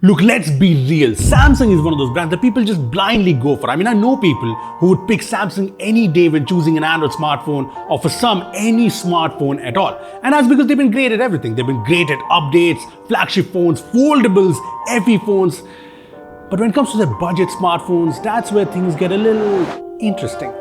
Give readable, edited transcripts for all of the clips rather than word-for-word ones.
Look, let's be real. Samsung is one of those brands that people just blindly go for. I know people who would pick Samsung any day when choosing an Android smartphone, or for some, any smartphone at all. And that's because they've been great at everything. They've been great at updates, flagship phones, foldables, FE phones. But when it comes to their budget smartphones, that's where things get a little interesting.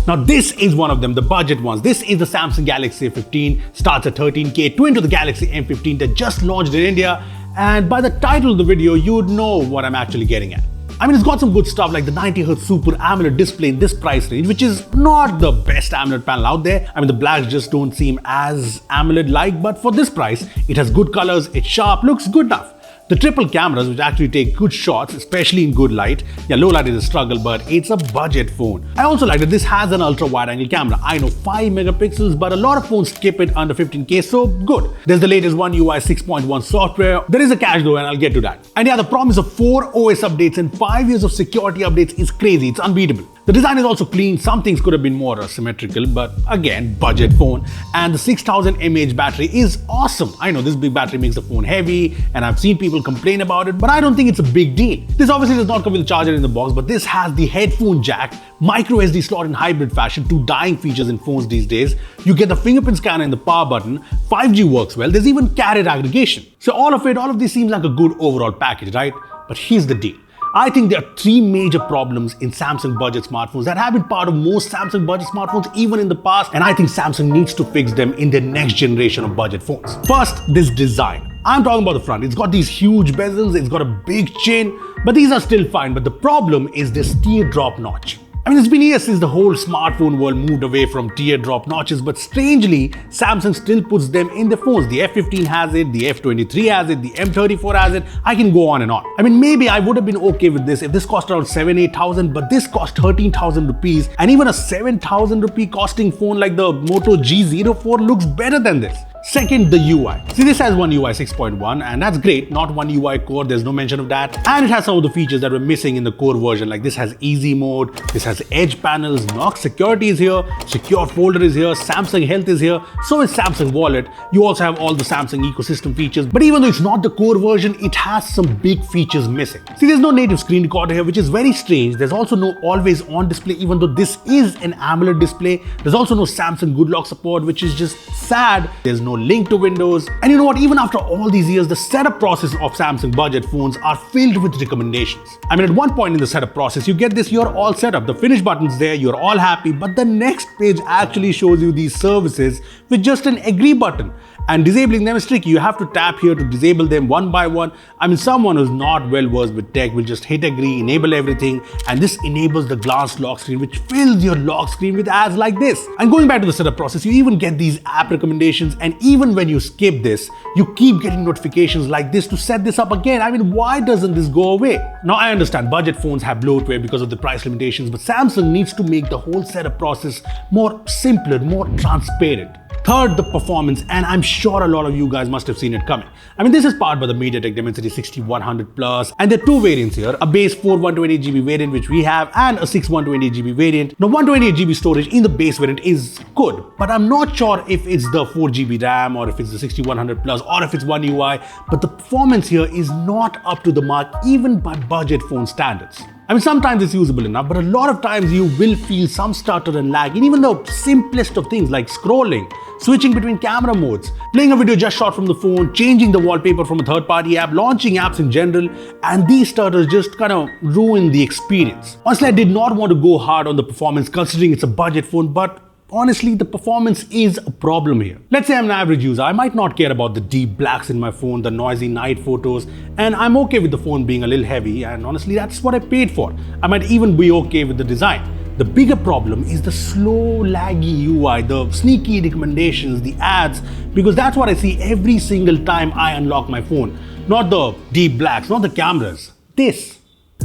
Now this is one of them, the budget ones. This is the Samsung Galaxy F15, starts at 13K, twin to the Galaxy M15 that just launched in India. And by the title of the video, you'd know what I'm actually getting at. It's got some good stuff like the 90Hz Super AMOLED display in this price range, which is not the best AMOLED panel out there. The blacks just don't seem as AMOLED-like, but for this price, it has good colors, it's sharp, looks good enough. The triple cameras, which actually take good shots, especially in good light. Yeah, low light is a struggle, but it's a budget phone. I also like that this has an ultra wide angle camera. I know 5 megapixels, but a lot of phones skip it under 15K, so good. There's the latest One UI 6.1 software. There is a cache though, and I'll get to that. And yeah, the promise of 4 OS updates and 5 years of security updates is crazy. It's unbeatable. The design is also clean. Some things could have been more symmetrical, but again, budget phone. And the 6000 mAh battery is awesome. I know this big battery makes the phone heavy, and I've seen people complain about it, but I don't think it's a big deal. This obviously does not come with a charger in the box, but this has the headphone jack, micro SD slot in hybrid fashion, two dying features in phones these days. You get the fingerprint scanner and the power button. 5G works well. There's even carrier aggregation. So all of this seems like a good overall package, right? But here's the deal. I think there are 3 major problems in Samsung budget smartphones that have been part of most Samsung budget smartphones even in the past, and I think Samsung needs to fix them in their next generation of budget phones. First, this design. I'm talking about the front. It's got these huge bezels, it's got a big chin, but these are still fine. But the problem is this teardrop notch. It's been years since the whole smartphone world moved away from teardrop notches, but strangely, Samsung still puts them in the phones. The F15 has it, the F23 has it, the M34 has it. I can go on and on. Maybe I would have been okay with this if this cost around 7,000-8,000, but this cost 13,000 rupees, and even a 7,000 rupee costing phone like the Moto G04 looks better than this. Second, the UI. See, this has One UI 6.1, and that's great. Not One UI Core, there's no mention of that. And it has some of the features that were missing in the core version, like this has easy mode, this has edge panels, Knox security is here, secure folder is here, Samsung Health is here, so is Samsung Wallet. You also have all the Samsung ecosystem features, but even though it's not the core version, it has some big features missing. See, there's no native screen recorder here, which is very strange. There's also no always on display, even though this is an AMOLED display. There's also no Samsung Good Lock support, which is just sad. There's no link to Windows. And you know what? Even after all these years, the setup process of Samsung budget phones are filled with recommendations. At one point in the setup process, you get this, you're all set up. The finish button's there, you're all happy, but the next page actually shows you these services with just an agree button. And disabling them is tricky. You have to tap here to disable them one by one. Someone who's not well versed with tech will just hit agree, enable everything, and this enables the glass lock screen, which fills your lock screen with ads like this. And going back to the setup process, you even get these app recommendations, and even when you skip this, you keep getting notifications like this to set this up again. Why doesn't this go away? Now, I understand budget phones have bloatware because of the price limitations, but Samsung needs to make the whole setup process more simpler, more transparent. Third, the performance, and I'm sure a lot of you guys must have seen it coming. This is powered by the MediaTek Dimensity 6100 Plus, and there are 2 variants here, a base 4 128GB variant which we have, and a 6 128GB variant. Now, 128GB storage in the base variant is good, but I'm not sure if it's the 4GB RAM, or if it's the 6100 Plus, or if it's One UI, but the performance here is not up to the mark even by budget phone standards. Sometimes it's usable enough, but a lot of times you will feel some stutter and lag in even the simplest of things like scrolling, switching between camera modes, playing a video just shot from the phone, changing the wallpaper from a third-party app, launching apps in general, and these stutters just kind of ruin the experience. Honestly, I did not want to go hard on the performance considering it's a budget phone, but honestly, the performance is a problem here. Let's say I'm an average user. I might not care about the deep blacks in my phone, the noisy night photos, and I'm okay with the phone being a little heavy, and honestly, that's what I paid for. I might even be okay with the design. The bigger problem is the slow, laggy UI, the sneaky recommendations, the ads, because that's what I see every single time I unlock my phone. Not the deep blacks, not the cameras. This.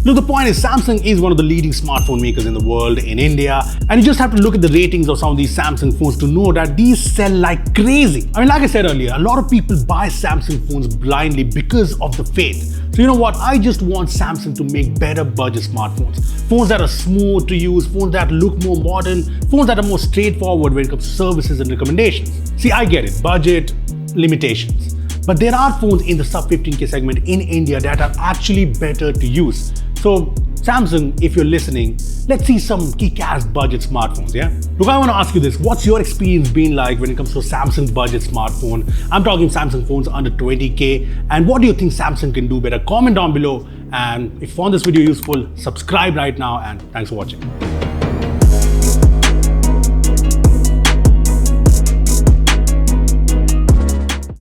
Look, the point is Samsung is one of the leading smartphone makers in the world in India, and you just have to look at the ratings of some of these Samsung phones to know that these sell like crazy. I mean, like I said earlier, a lot of people buy Samsung phones blindly because of the faith. So you know what? I just want Samsung to make better budget smartphones. Phones that are smooth to use, phones that look more modern, phones that are more straightforward when it comes to services and recommendations. See, I get it, budget, limitations. But there are phones in the sub 15K segment in India that are actually better to use. So Samsung, if you're listening, let's see some kick-ass budget smartphones, yeah? Look, I want to ask you this. What's your experience been like when it comes to a Samsung budget smartphone? I'm talking Samsung phones under 20K. And what do you think Samsung can do better? Comment down below. And if you found this video useful, subscribe right now, and thanks for watching.